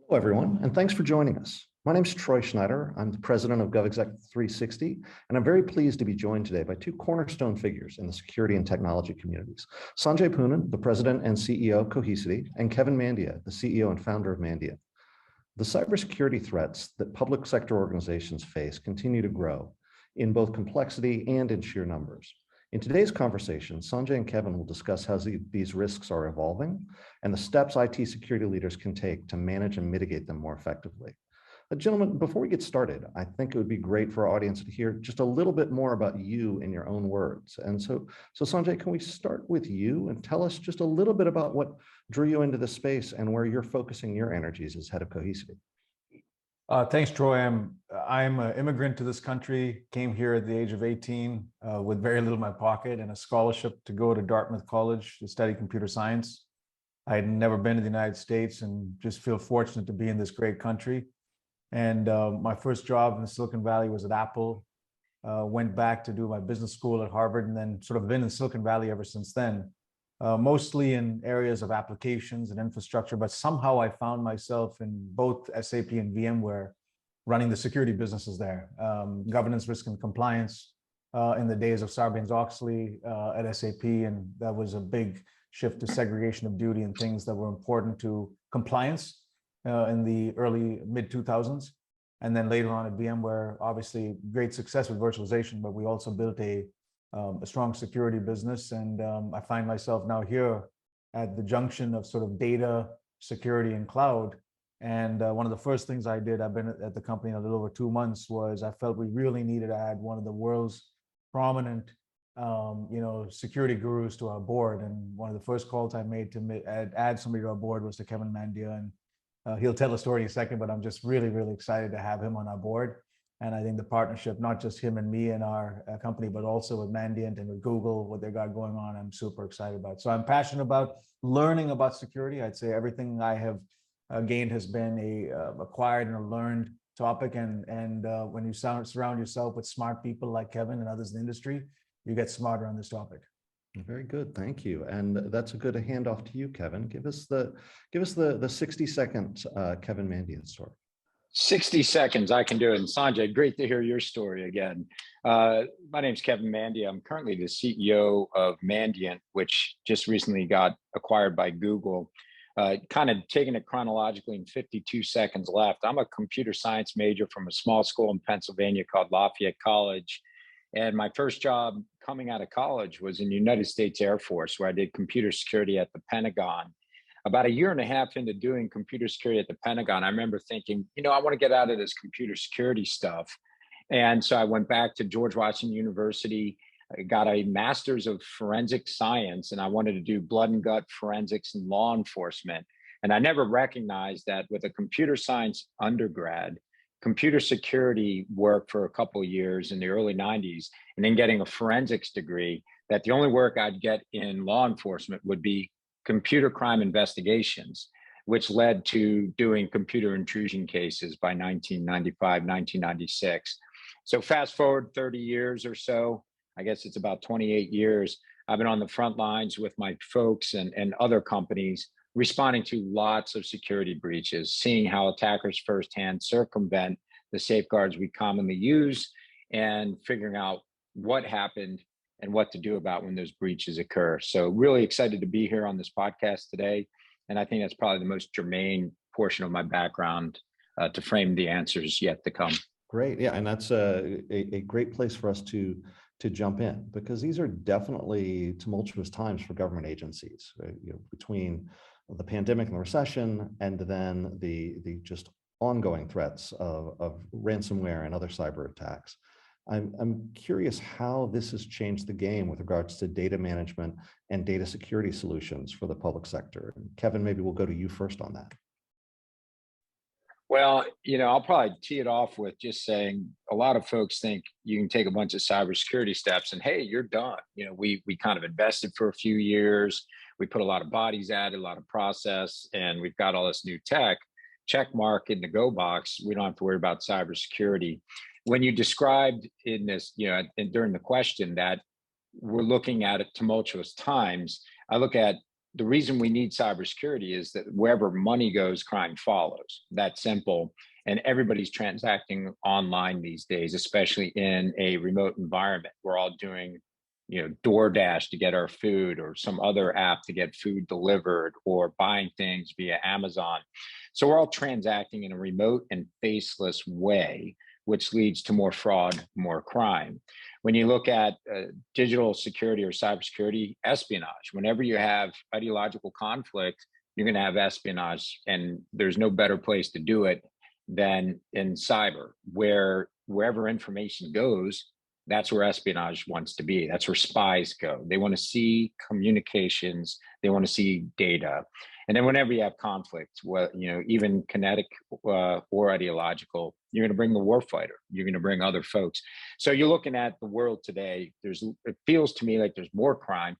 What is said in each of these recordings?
Hello, everyone, and thanks for joining us. My name is Troy Schneider. I'm the president of GovExec 360, and I'm very pleased to be joined today by two cornerstone figures in the security and technology communities. Sanjay Poonen, the president and CEO of Cohesity, and Kevin Mandiant, the CEO and founder of Mandiant. The cybersecurity threats that public sector organizations face continue to grow in both complexity and in sheer numbers. In today's conversation, Sanjay and Kevin will discuss how these risks are evolving and the steps IT security leaders can take to manage and mitigate them more effectively. Gentlemen, before we get started, I think it would be great for our audience to hear just a little bit more about you in your own words. And so Sanjay, can we start with you and tell us just a little bit about what drew you into this space and where you're focusing your energies as head of Cohesity? Thanks, Troy. I'm an immigrant to this country, came here at the age of 18 with very little in my pocket and a scholarship to go to Dartmouth College to study computer science. I had never been to the United States and just feel fortunate to be in this great country. And my first job in the Silicon Valley was at Apple. Went back to do my business school at Harvard and then sort of been in Silicon Valley ever since then. Mostly in areas of applications and infrastructure, but somehow I found myself in both SAP and VMware running the security businesses there, governance, risk, and compliance in the days of Sarbanes-Oxley at SAP, and that was a big shift to segregation of duty and things that were important to compliance in the early mid-2000s. And then later on at VMware, obviously great success with virtualization, but we also built a strong security business. And I find myself now here at the junction of sort of data, security, and cloud. And one of the first things I did, I've been at the company a little over 2 months, was I felt we really needed to add one of the world's prominent security gurus to our board. And one of the first calls I made to add somebody to our board was to Kevin Mandiant. And he'll tell a story in a second, but I'm just really, really excited to have him on our board. And I think the partnership, not just him and me and our company, but also with Mandiant and with Google, what they got going on, I'm super excited about. So I'm passionate about learning about security. I'd say everything I have gained has been a acquired and a learned topic. And when you surround yourself with smart people like Kevin and others in the industry, you get smarter on this topic. Very good, thank you. And that's a good handoff to you, Kevin. Give us the 60-second Kevin Mandiant story. 60 seconds, I can do it. And Sanjay, great to hear your story again. My name's Kevin Mandiant. I'm currently the CEO of Mandiant, which just recently got acquired by Google. Kind of taking it chronologically in 52 seconds left. I'm a computer science major from a small school in Pennsylvania called Lafayette College. And my first job coming out of college was in the United States Air Force, where I did computer security at the Pentagon. About a year and a half into doing computer security at the Pentagon, I remember thinking, I want to get out of this computer security stuff. And so I went back to George Washington University, I got a master's of forensic science, and I wanted to do blood and gut forensics and law enforcement. And I never recognized that with a computer science undergrad, computer security work for a couple of years in the early 90s, and then getting a forensics degree, that the only work I'd get in law enforcement would be computer crime investigations, which led to doing computer intrusion cases by 1995, 1996. So fast forward 30 years or so, I guess it's about 28 years, I've been on the front lines with my folks and other companies, responding to lots of security breaches, seeing how attackers firsthand circumvent the safeguards we commonly use, and figuring out what happened and what to do about when those breaches occur. So really excited to be here on this podcast today. And I think that's probably the most germane portion of my background to frame the answers yet to come. Great, yeah, and that's a great place for us to jump in, because these are definitely tumultuous times for government agencies, between the pandemic and the recession, and then the just ongoing threats of ransomware and other cyber attacks. I'm curious how this has changed the game with regards to data management and data security solutions for the public sector. Kevin, maybe we'll go to you first on that. Well, I'll probably tee it off with just saying a lot of folks think you can take a bunch of cybersecurity steps and, hey, you're done. We kind of invested for a few years. We put a lot of bodies at it, a lot of process, and we've got all this new tech. Check mark in the go box. We don't have to worry about cybersecurity. When you described in this, and during the question that we're looking at tumultuous times, I look at the reason we need cybersecurity is that wherever money goes, crime follows. That's simple. And everybody's transacting online these days, especially in a remote environment. We're all doing, DoorDash to get our food, or some other app to get food delivered, or buying things via Amazon. So we're all transacting in a remote and faceless way, which leads to more fraud, more crime. When you look at digital security or cybersecurity, espionage, whenever you have ideological conflict, you're going to have espionage, and there's no better place to do it than in cyber, where wherever information goes, that's where espionage wants to be. That's where spies go. They want to see communications. They want to see data. And then whenever you have conflict, well, even kinetic or ideological, you're going to bring the warfighter. You're going to bring other folks. So you're looking at the world today. It feels to me like there's more crime,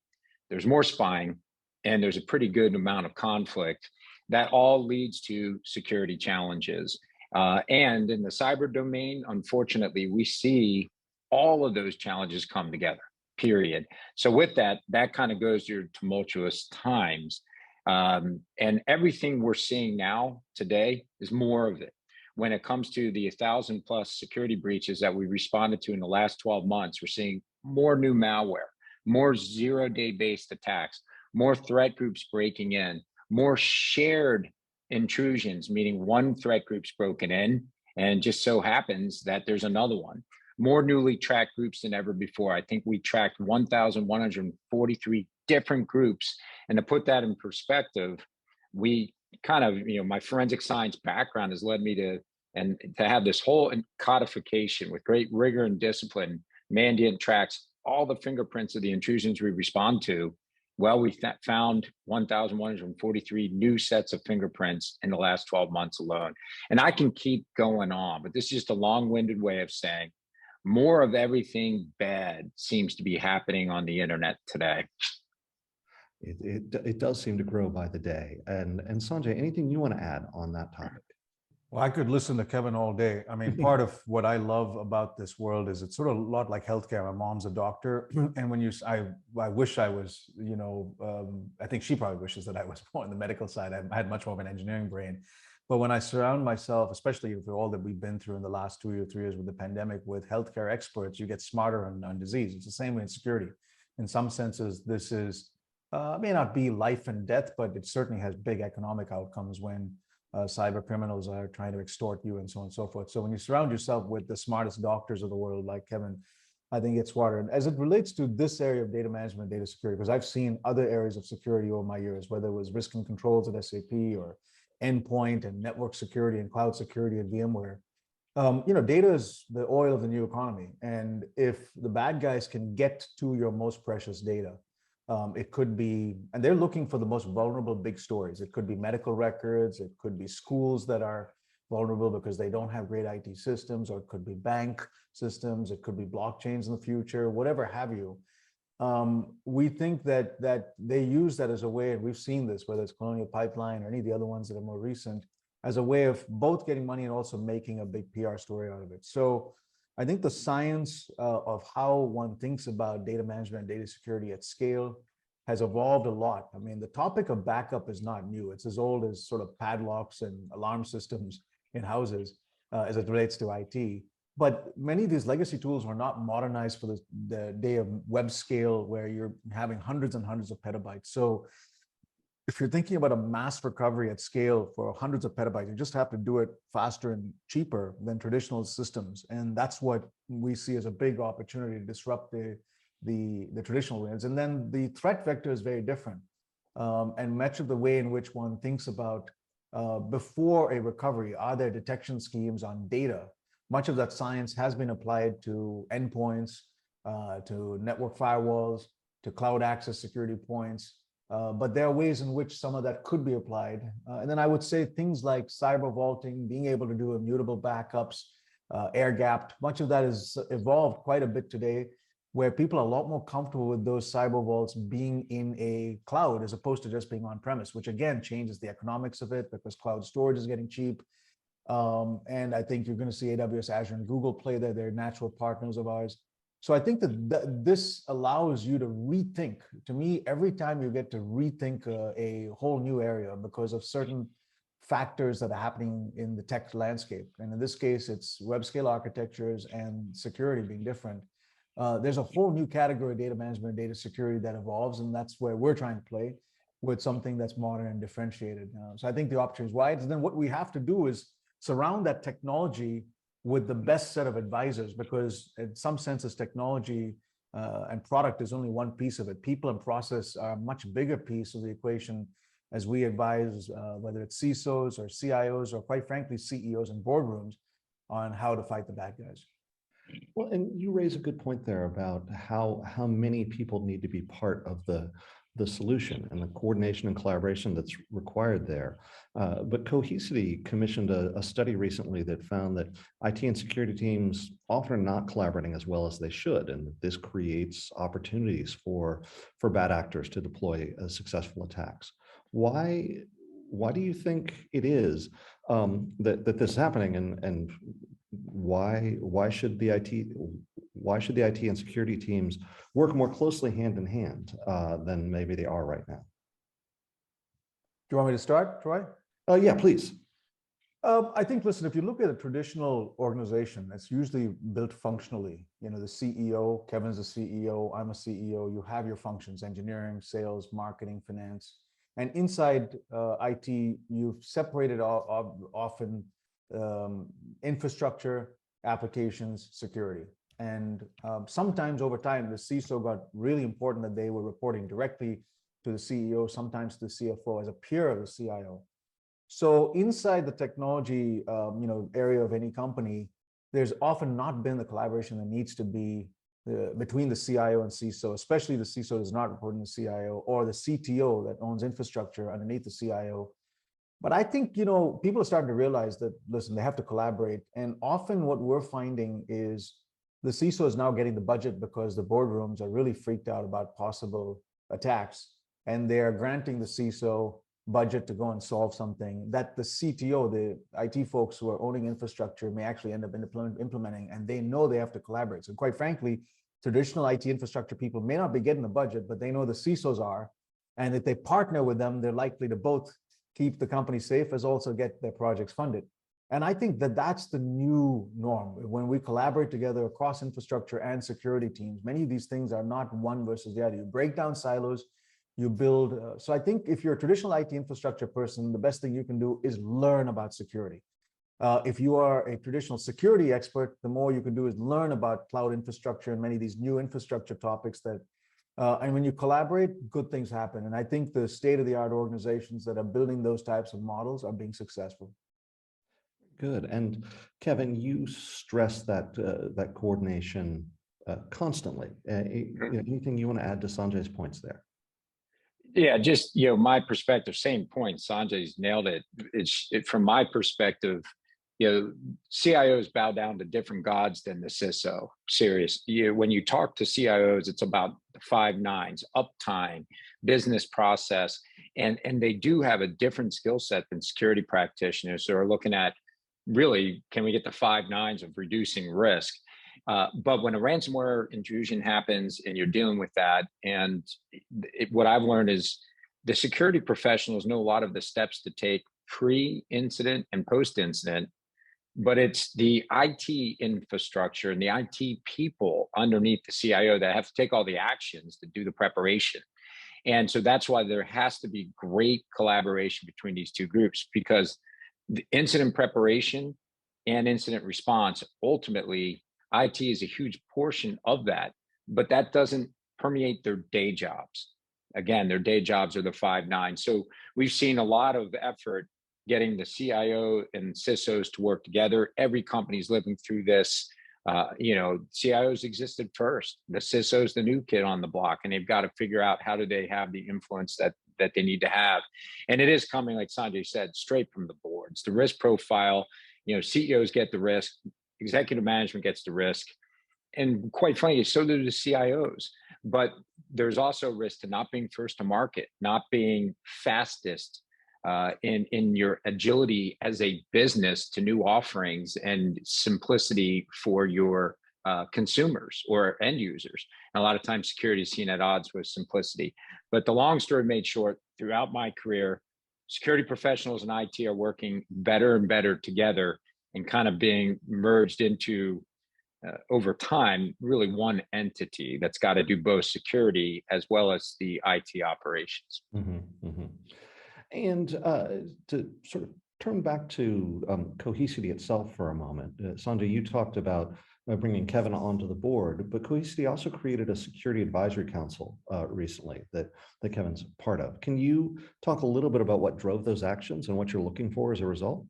there's more spying, and there's a pretty good amount of conflict. That all leads to security challenges. And in the cyber domain, unfortunately, we see all of those challenges come together, period. So with that kind of goes to your tumultuous times. And everything we're seeing now today is more of it. When it comes to the 1,000+ security breaches that we responded to in the last 12 months, we're seeing more new malware, more zero-day based attacks, more threat groups breaking in, more shared intrusions, meaning one threat group's broken in, and just so happens that there's another one. More newly tracked groups than ever before. I think we tracked 1,143 different groups. And to put that in perspective, we kind of, my forensic science background has led me to have this whole codification with great rigor and discipline. Mandiant tracks all the fingerprints of the intrusions we respond to. Well, we found 1,143 new sets of fingerprints in the last 12 months alone. And I can keep going on, but this is just a long-winded way of saying more of everything bad seems to be happening on the internet today. It does seem to grow by the day. And Sanjay, anything you want to add on that topic? Well, I could listen to Kevin all day. I mean, part of what I love about this world is it's sort of a lot like healthcare. My mom's a doctor, and when I wish I was, I think she probably wishes that I was more on the medical side. I had much more of an engineering brain. But when I surround myself, especially with all that we've been through in the last 2 or 3 years with the pandemic, with healthcare experts, you get smarter on disease. It's the same way in security. In some senses, this is may not be life and death, but it certainly has big economic outcomes when cyber criminals are trying to extort you and so on and so forth. So when you surround yourself with the smartest doctors of the world, like Kevin, I think it's water. And as it relates to this area of data management, data security, because I've seen other areas of security over my years, whether it was risk and controls at SAP or endpoint and network security and cloud security at VMware. Data is the oil of the new economy. And if the bad guys can get to your most precious data, it could be, and they're looking for the most vulnerable big stories. It could be medical records. It could be schools that are vulnerable because they don't have great IT systems, or it could be bank systems. It could be blockchains in the future, whatever have you. We think that they use that as a way, and we've seen this, whether it's Colonial Pipeline or any of the other ones that are more recent, as a way of both getting money and also making a big PR story out of it. So I think the science of how one thinks about data management and data security at scale has evolved a lot. I mean, the topic of backup is not new. It's as old as sort of padlocks and alarm systems in houses as it relates to IT. But many of these legacy tools were not modernized for the day of web scale, where you're having hundreds and hundreds of petabytes. So if you're thinking about a mass recovery at scale for hundreds of petabytes, you just have to do it faster and cheaper than traditional systems. And that's what we see as a big opportunity to disrupt the traditional ways. And then the threat vector is very different. And much of the way in which one thinks about before a recovery, are there detection schemes on data? Much of that science has been applied to endpoints, to network firewalls, to cloud access security points. But there are ways in which some of that could be applied. And then I would say things like cyber vaulting, being able to do immutable backups, air gapped, much of that has evolved quite a bit today, where people are a lot more comfortable with those cyber vaults being in a cloud as opposed to just being on premise, which again changes the economics of it because cloud storage is getting cheap. And I think you're going to see AWS, Azure, and Google play there. They're natural partners of ours. So I think that this allows you to rethink. To me, every time you get to rethink a whole new area because of certain factors that are happening in the tech landscape. And in this case, it's web scale architectures and security being different. There's a whole new category of data management and data security that evolves, and that's where we're trying to play with something that's modern and differentiated. So I think the opportunity is wide. And then what we have to do is surround that technology with the best set of advisors, because in some senses, technology and product is only one piece of it. People and process are a much bigger piece of the equation as we advise, whether it's CISOs or CIOs or quite frankly, CEOs and boardrooms on how to fight the bad guys. Well, and you raise a good point there about how many people need to be part of the solution and the coordination and collaboration that's required there. But Cohesity commissioned a study recently that found that IT and security teams often are not collaborating as well as they should, and this creates opportunities for bad actors to deploy successful attacks. Why do you think it is that this is happening, and why should the IT and security teams work more closely hand in hand than maybe they are right now? Do you want me to start, Troy? Yeah, please. I think, listen, if you look at a traditional organization, it's usually built functionally. You know, the CEO, Kevin's the CEO, I'm a CEO, you have your functions, engineering, sales, marketing, finance. And inside IT, you've separated often infrastructure, applications, security. And sometimes over time, the CISO got really important that they were reporting directly to the CEO, sometimes to the CFO as a peer of the CIO. So inside the technology area of any company, there's often not been the collaboration that needs to be between the CIO and CISO, especially the CISO is not reporting to the CIO, or the CTO that owns infrastructure underneath the CIO. But I think, people are starting to realize that, listen, they have to collaborate. And often what we're finding is the CISO is now getting the budget because the boardrooms are really freaked out about possible attacks. And they're granting the CISO budget to go and solve something that the CTO, the IT folks who are owning infrastructure, may actually end up implementing, and they know they have to collaborate. So quite frankly, traditional IT infrastructure people may not be getting the budget, but they know the CISOs are. And if they partner with them, they're likely to both keep the company safe as also get their projects funded. And I think that that's the new norm. When we collaborate together across infrastructure and security teams, many of these things are not one versus the other. You break down silos, you build. So I think if you're a traditional IT infrastructure person, the best thing you can do is learn about security. If you are a traditional security expert, the more you can do is learn about cloud infrastructure and many of these new infrastructure topics that, and when you collaborate, good things happen. And I think the state-of-the-art organizations that are building those types of models are being successful. Good. And Kevin, you stress that that coordination constantly. Anything you want to add to Sanjay's points there? Yeah, just my perspective, same point. Sanjay's nailed it. From my perspective, CIOs bow down to different gods than the CISO. Serious. When you talk to CIOs, it's about the 5 nines: uptime, business process, and they do have a different skill set than security practitioners who are looking at, really, can we get the 5 nines of reducing risk? But when a ransomware intrusion happens and you're dealing with that, and what I've learned is the security professionals know a lot of the steps to take pre-incident and post-incident, but it's the IT infrastructure and the IT people underneath the CIO that have to take all the actions to do the preparation. And so that's why there has to be great collaboration between these two groups, because the incident preparation and incident response, ultimately, IT is a huge portion of that, but that doesn't permeate their day jobs. Again, their day jobs are the 5 9. So we've seen a lot of effort getting the CIO and CISOs to work together. Every company's living through this. CIOs existed first. The CISO's the new kid on the block, and they've got to figure out how do they have the influence that they need to have. And it is coming, like Sanjay said, straight from the boards. The risk profile, CEOs get the risk, executive management gets the risk, and quite frankly, so do the CIOs. But there's also risk to not being first to market, not being fastest in your agility as a business to new offerings and simplicity for your consumers or end users. And a lot of times security is seen at odds with simplicity. But the long story made short, throughout my career, security professionals and IT are working better and better together and kind of being merged into over time, really one entity that's got to do both security as well as the IT operations. And to sort of turn back to Cohesity itself for a moment, Sanjay, you talked about bringing Kevin onto the board, but Cohesity also created a security advisory council recently that Kevin's part of. Can you talk a little bit about what drove those actions and what you're looking for as a result?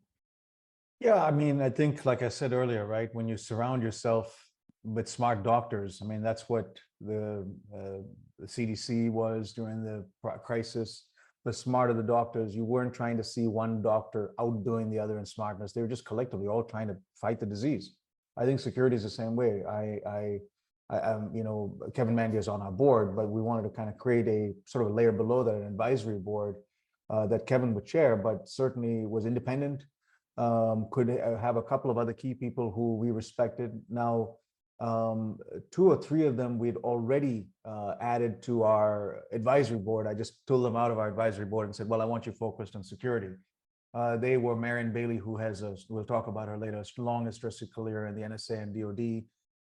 Yeah, I mean, I think, like I said earlier, right, when you surround yourself with smart doctors, I mean, that's what the CDC was during the crisis. The smarter the doctors, you weren't trying to see one doctor outdoing the other in smartness. They were just collectively all trying to fight the disease. I think security is the same way. You know, Kevin Mandiant is on our board, but we wanted to kind of create a sort of a layer below that, an advisory board that Kevin would chair, but certainly was independent. Could have a couple of other key people who we respected. Now, 2 or 3 of them we'd already added to our advisory board. I just pulled them out of our advisory board and said, well, I want you focused on security. They were Marion Bailey, who has, we'll talk about her later, longest trusted career in the NSA and DoD,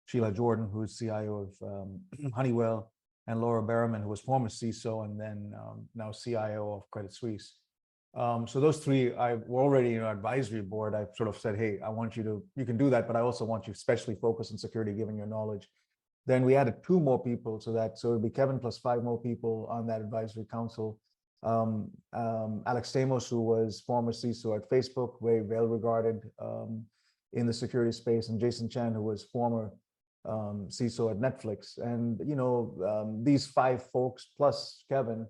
Sheila Jordan, who's CIO of Honeywell, and Laura Berriman, who was former CISO and then now CIO of Credit Suisse. So those 3, I were already in our advisory board. I sort of said, hey, I want you to, you can do that, but I also want you to especially focus on security, given your knowledge. Then we added 2 more people to that. So it'd be Kevin plus 5 more people on that advisory council. Alex Stamos, who was former CISO at Facebook, very well regarded in the security space, and Jason Chan, who was former CISO at Netflix. And, you know, these 5 folks plus Kevin,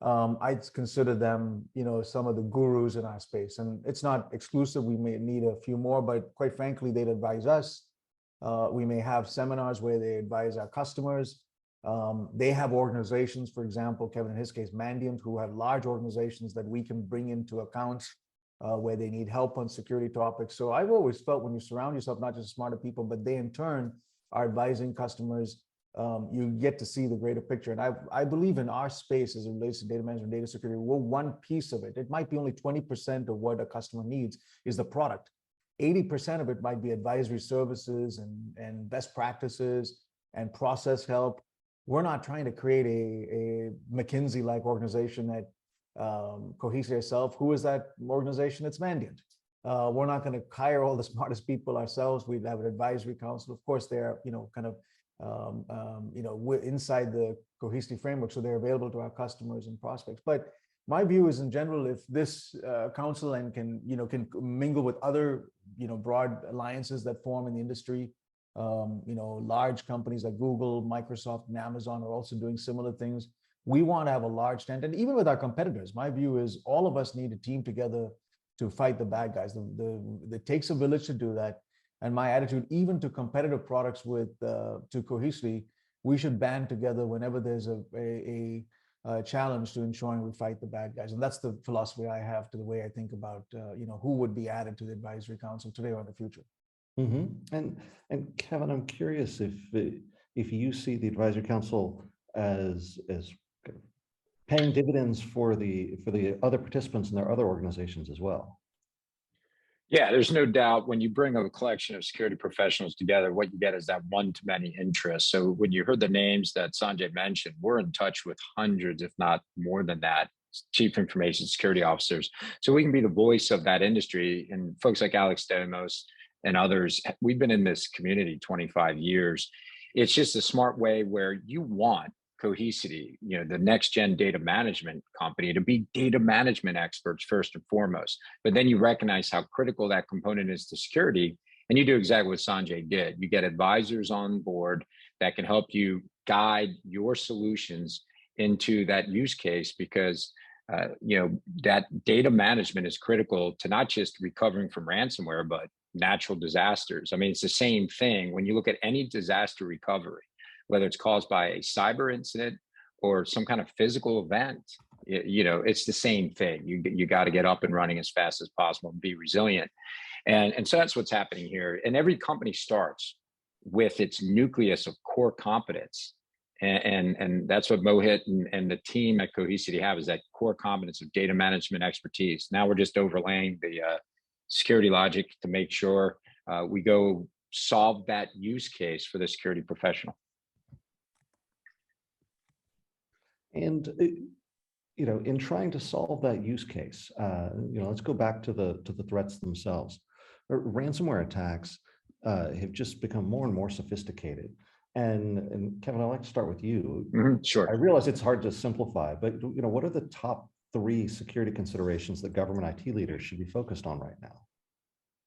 I'd consider them, you know, some of the gurus in our space. And it's not exclusive. We may need a few more, but quite frankly, they'd advise us. We may have seminars where they advise our customers. They have organizations, for example, Kevin, in his case, Mandiant, who have large organizations that we can bring into accounts where they need help on security topics. So I've always felt when you surround yourself, not just smarter people, but they in turn are advising customers, you get to see the greater picture. And I believe in our space as it relates to data management, data security, we're one piece of it. It might be only 20% of what a customer needs is the product. 80% of it might be advisory services and best practices and process help. We're not trying to create a McKinsey-like organization at Cohesity itself. Who is that organization? It's Mandiant. We're not going to hire all the smartest people ourselves. We'd have an advisory council. Of course, they're, you know, kind of you know, we're inside the Cohesity framework, so they're available to our customers and prospects. But my view is, in general, if this council and can mingle with other, you know, broad alliances that form in the industry, you know, large companies like Google, Microsoft, and Amazon are also doing similar things. We want to have a large tent, and even with our competitors, my view is all of us need to team together to fight the bad guys. It takes a village to do that. And my attitude, even to competitive products with to Cohesity, we should band together whenever there's a challenge to ensuring we fight the bad guys. And that's the philosophy I have to the way I think about you know, who would be added to the advisory council today or in the future. And Kevin, I'm curious if you see the advisory council as paying dividends for the other participants in their other organizations as well. Yeah, there's no doubt when you bring a collection of security professionals together, what you get is that one-to-many interest. So when you heard the names that Sanjay mentioned, we're in touch with hundreds, if not more than that, chief information security officers. So we can be the voice of that industry. And folks like Alex Stamos and others, we've been in this community 25 years. It's just a smart way where you want Cohesity, you know, the next gen data management company, to be data management experts first and foremost. But then you recognize how critical that component is to security, and you do exactly what Sanjay did. You get advisors on board that can help you guide your solutions into that use case, because you know, that data management is critical to not just recovering from ransomware, but natural disasters. I mean, it's the same thing when you look at any disaster recovery, whether it's caused by a cyber incident or some kind of physical event. You know, it's the same thing. You got to get up and running as fast as possible and be resilient. And so that's what's happening here. And every company starts with its nucleus of core competence. And that's what Mohit and the team at Cohesity have, is that core competence of data management expertise. Now we're just overlaying the security logic to make sure we go solve that use case for the security professional. And in trying to solve that use case, let's go back to the threats themselves. Ransomware attacks have just become more and more sophisticated. And Kevin, I'd like to start with you. Sure. I realize it's hard to simplify, but what are the top 3 security considerations that government IT leaders should be focused on right now?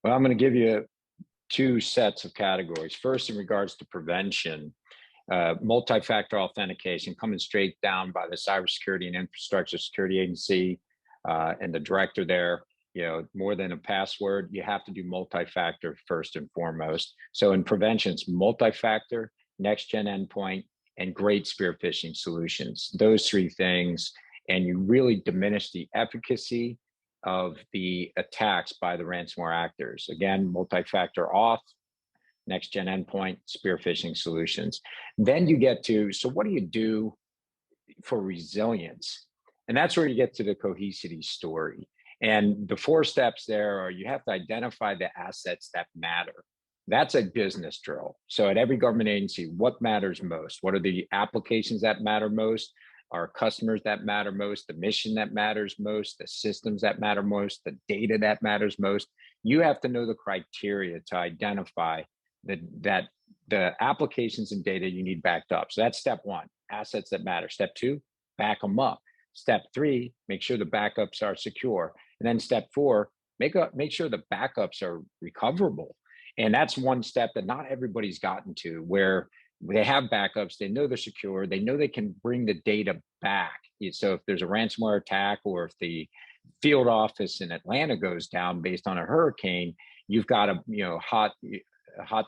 Well, I'm going to give you 2 sets of categories. First, in regards to prevention, multi-factor authentication coming straight down by the Cybersecurity and Infrastructure Security Agency and the director there. More than a password, you have to do multi-factor first and foremost. So in prevention, it's multi-factor, next-gen endpoint, and great spear phishing solutions. Those 3 things, and you really diminish the efficacy of the attacks by the ransomware actors. Again, multi-factor auth, next-gen endpoint, spear phishing solutions. Then you get to, so what do you do for resilience? And that's where you get to the Cohesity story. And the 4 steps there are, you have to identify the assets that matter. That's a business drill. So at every government agency, what matters most? What are the applications that matter most? Our customers that matter most, the mission that matters most, the systems that matter most, the data that matters most. You have to know the criteria to identify the applications and data you need backed up. So that's step 1, assets that matter. Step 2, back them up. Step 3, make sure the backups are secure. And then step 4, make sure the backups are recoverable. And that's one step that not everybody's gotten to, where they have backups, they know they're secure, they know they can bring the data back. So if there's a ransomware attack, or if the field office in Atlanta goes down based on a hurricane, you've got a hot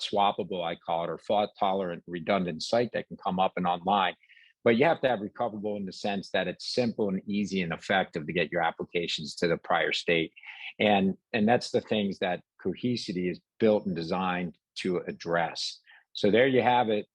swappable, I call it, or fault tolerant redundant site that can come up and online. But you have to have recoverable in the sense that it's simple and easy and effective to get your applications to the prior state. And that's the things that Cohesity is built and designed to address. So there you have it.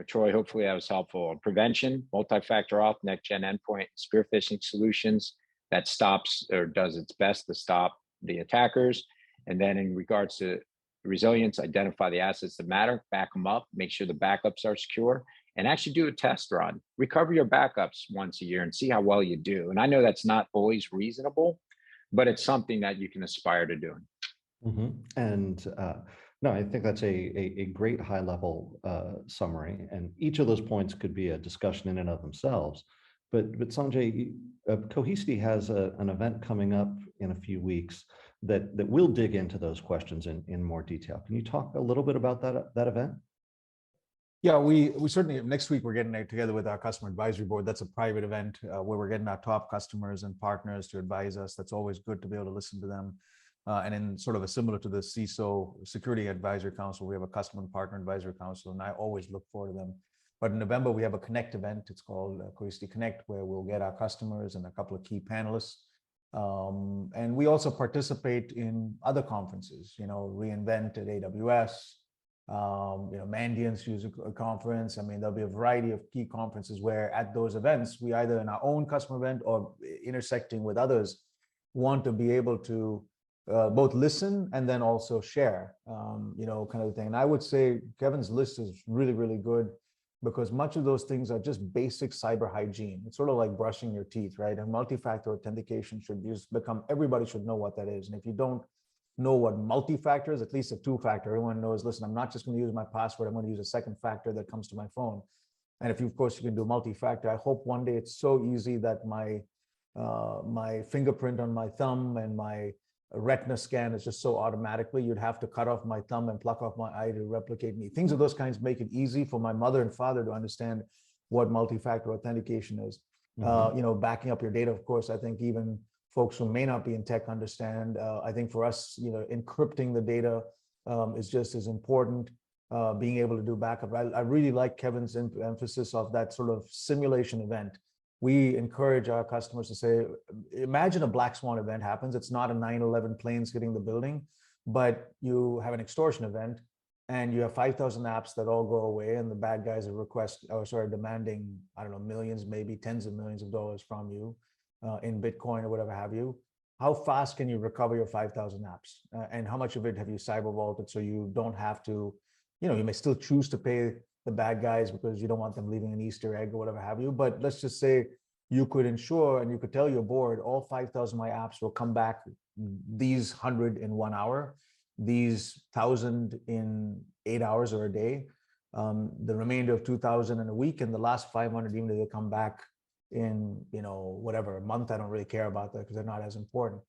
Troy, hopefully that was helpful. Prevention, multi-factor auth, next-gen endpoint, spear phishing solutions that stops or does its best to stop the attackers. And then in regards to resilience, identify the assets that matter, back them up, make sure the backups are secure, and actually do a test run. Recover your backups once a year and see how well you do. And I know that's not always reasonable, but it's something that you can aspire to doing. And no, I think that's a great high-level summary, and each of those points could be a discussion in and of themselves. But Sanjay, Cohesity has an event coming up in a few weeks that will dig into those questions in more detail. Can you talk a little bit about that event? Yeah, we certainly, next week we're getting together with our customer advisory board. That's a private event where we're getting our top customers and partners to advise us. That's always good to be able to listen to them. And in sort of a similar to the CISO Security Advisory Council, we have a customer and partner advisory council, and I always look forward to them. But in November, we have a Connect event. It's called Cohesity Connect, where we'll get our customers and a couple of key panelists. And we also participate in other conferences, reInvent at AWS, Mandiant's user conference. I mean, there'll be a variety of key conferences where at those events, we either in our own customer event or intersecting with others want to be able to both listen and then also share, kind of thing. And I would say Kevin's list is really, really good, because much of those things are just basic cyber hygiene. It's sort of like brushing your teeth, right? And multi-factor authentication should everybody should know what that is. And if you don't know what multi-factor is, at least a 2-factor, everyone knows, listen, I'm not just going to use my password, I'm going to use a second factor that comes to my phone. And if you, of course, you can do multi-factor, I hope one day it's so easy that my fingerprint on my thumb and my retina scan is just so automatically, you'd have to cut off my thumb and pluck off my eye to replicate me. Things of those kinds make it easy for my mother and father to understand what multi-factor authentication is. Backing up your data, of course, I think even folks who may not be in tech understand. I think for us, encrypting the data is just as important. Being able to do backup. I really like Kevin's emphasis of that sort of simulation event. We encourage our customers to say, imagine a black swan event happens. It's not a 9/11 planes hitting the building, but you have an extortion event. and you have 5,000 apps that all go away, and the bad guys are demanding, I don't know, millions, maybe tens of millions of dollars from you in Bitcoin or whatever have you. How fast can you recover your 5,000 apps? And how much of it have you cyber vaulted so you don't have to, you may still choose to pay the bad guys because you don't want them leaving an Easter egg or whatever have you. But let's just say you could ensure and you could tell your board all 5,000 of my apps will come back, these 100 in 1 hour, these 1,000 in 8 hours or a day, the remainder of 2,000 in a week, and the last 500, even if they come back in, whatever, a month, I don't really care about that because they're not as important.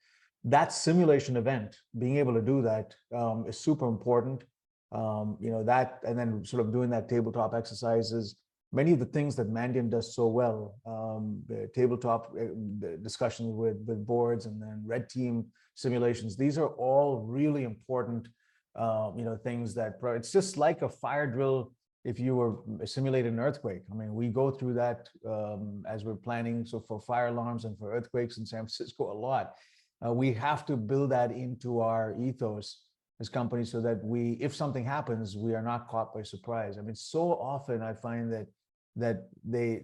That simulation event, being able to do that is super important. That, and then sort of doing that tabletop exercises, many of the things that Mandiant does so well, the tabletop discussions with boards, and then red team simulations. These are all really important, things that it's just like a fire drill if you were simulating an earthquake. I mean, we go through that as we're planning. So for fire alarms and for earthquakes in San Francisco a lot, we have to build that into our ethos as companies so that if something happens, we are not caught by surprise. I mean, so often I find that they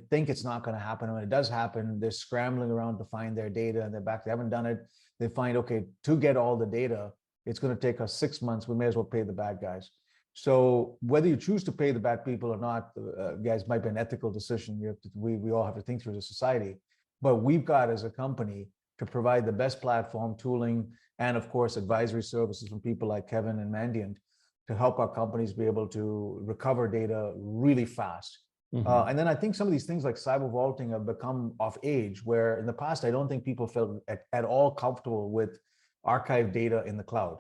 think it's not going to happen. And when it does happen, they're scrambling around to find their data, and they're back. They haven't done it. They find, okay, to get all the data, it's going to take us 6 months. We may as well pay the bad guys. So whether you choose to pay the bad people or not, guys, might be an ethical decision. We all have to think through as a society. But we've got, as a company, to provide the best platform, tooling, and of course, advisory services from people like Kevin and Mandiant to help our companies be able to recover data really fast. Mm-hmm. And then I think some of these things like cyber vaulting have become off age, where in the past, I don't think people felt at all comfortable with archived data in the cloud.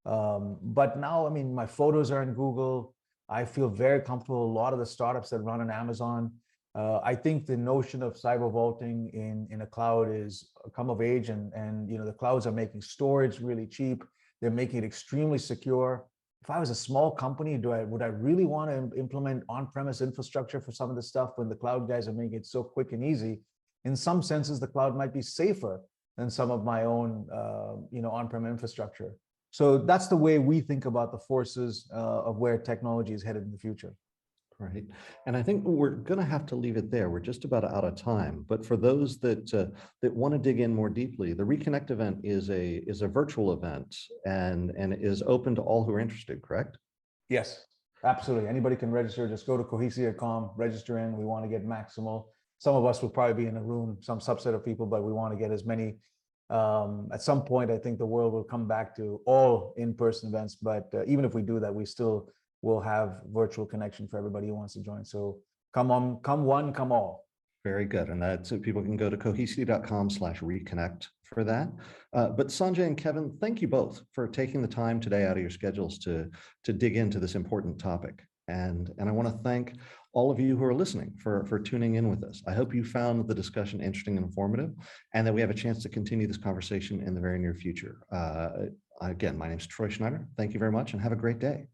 But now, I mean, my photos are in Google. I feel very comfortable. A lot of the startups that run on Amazon. I think the notion of cyber vaulting in a cloud is come of age, and the clouds are making storage really cheap. They're making it extremely secure. If I was a small company, would I really want to implement on-premise infrastructure for some of this stuff when the cloud guys are making it so quick and easy? In some senses, the cloud might be safer than some of my own, on-prem infrastructure. So that's the way we think about the forces of where technology is headed in the future. Right. And I think we're going to have to leave it there. We're just about out of time. But for those that want to dig in more deeply, the Reconnect event is a virtual event and is open to all who are interested, correct? Yes, absolutely. Anybody can register. Just go to cohesity.com, register in. We want to get maximal. Some of us will probably be in a room, some subset of people, but we want to get as many. At some point, I think the world will come back to all in-person events. But even if we do that, we still will have virtual connection for everybody who wants to join. So come on, come one, come all. Very good. And that's it. People can go to cohesity.com/reconnect for that. But Sanjay and Kevin, thank you both for taking the time today out of your schedules to dig into this important topic. And I want to thank all of you who are listening for tuning in with us. I hope you found the discussion interesting and informative, and that we have a chance to continue this conversation in the very near future. Again, my name is Troy Schneider. Thank you very much and have a great day.